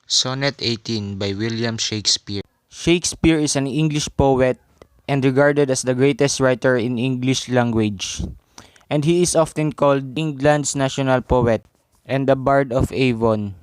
Sonnet 18 by William Shakespeare. Shakespeare is an English poet and regarded as the greatest writer in English language, and he is often called England's national poet and the Bard of Avon.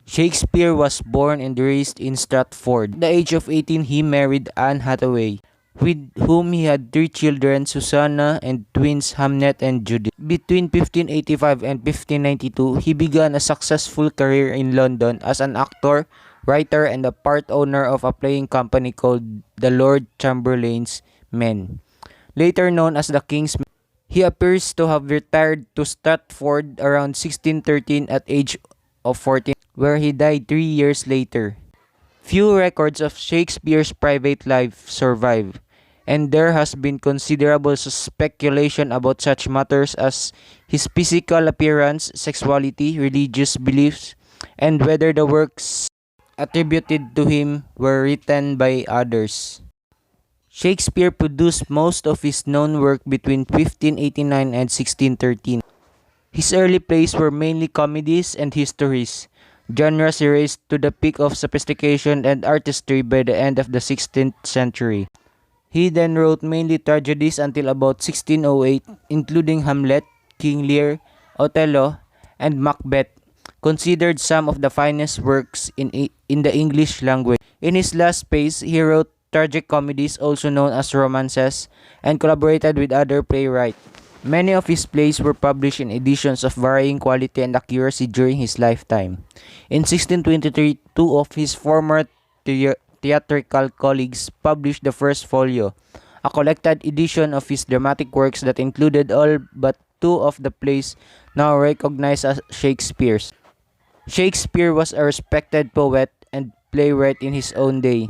Shakespeare was born and raised in Stratford. At the age of 18, he married Anne Hathaway, with whom he had three children, Susanna and twins Hamnet and Judith. Between 1585 and 1592, he began a successful career in London as an actor, writer, and a part owner of a playing company called the Lord Chamberlain's Men, later known as the King's Men. He appears to have retired to Stratford around 1613 at age of 14, where he died 3 years later. Few records of Shakespeare's private life survive, and there has been considerable speculation about such matters as his physical appearance, sexuality, religious beliefs, and whether the works attributed to him were written by others. Shakespeare produced most of his known work between 1589 and 1613. His early plays were mainly comedies and histories, genres raised to the peak of sophistication and artistry by the end of the 16th century. He then wrote mainly tragedies until about 1608, including Hamlet, King Lear, Othello, and Macbeth, considered some of the finest works in the English language. In his last plays, he wrote tragic comedies, also known as romances, and collaborated with other playwrights. Many of his plays were published in editions of varying quality and accuracy during his lifetime. In 1623, two of his former theatrical colleagues published the first folio, a collected edition of his dramatic works that included all but two of the plays now recognized as Shakespeare's. Shakespeare was a respected poet and playwright in his own day,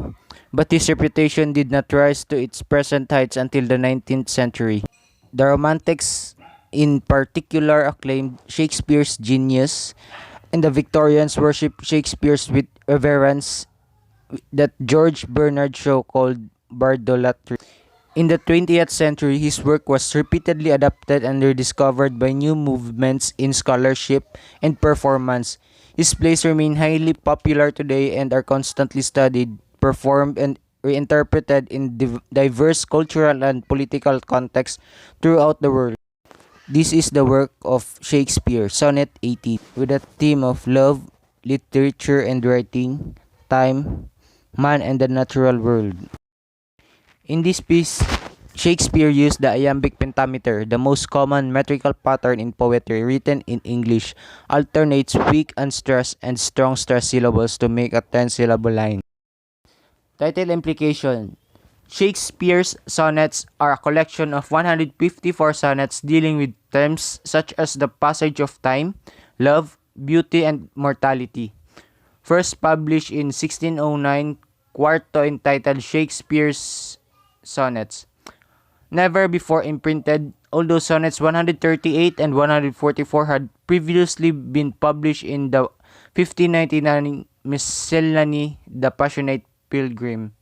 but his reputation did not rise to its present heights until the 19th century. The Romantics in particular acclaimed Shakespeare's genius, and the Victorians worshipped Shakespeare with reverence that George Bernard Shaw called bardolatry. In the 20th century, his work was repeatedly adapted and rediscovered by new movements in scholarship and performance. His plays remain highly popular today and are constantly studied, performed, and reinterpreted in diverse cultural and political contexts throughout the world. This is the work of Shakespeare, Sonnet 18, with a theme of love, literature and writing, time, man and the natural world. In this piece, Shakespeare used the iambic pentameter, the most common metrical pattern in poetry written in English, alternates weak unstressed and strong stressed syllables to make a 10-syllable line. Title implication: Shakespeare's sonnets are a collection of 154 sonnets dealing with themes such as the passage of time, love, beauty, and mortality. First published in 1609, quarto entitled Shakespeare's Sonnets. Never before imprinted, although sonnets 138 and 144 had previously been published in the 1599 Miscellany, The Passionate Pilgrim.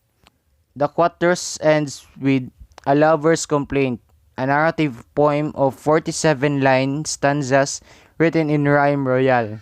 The quartus ends with A Lover's Complaint, a narrative poem of 47 line stanzas written in rhyme royal.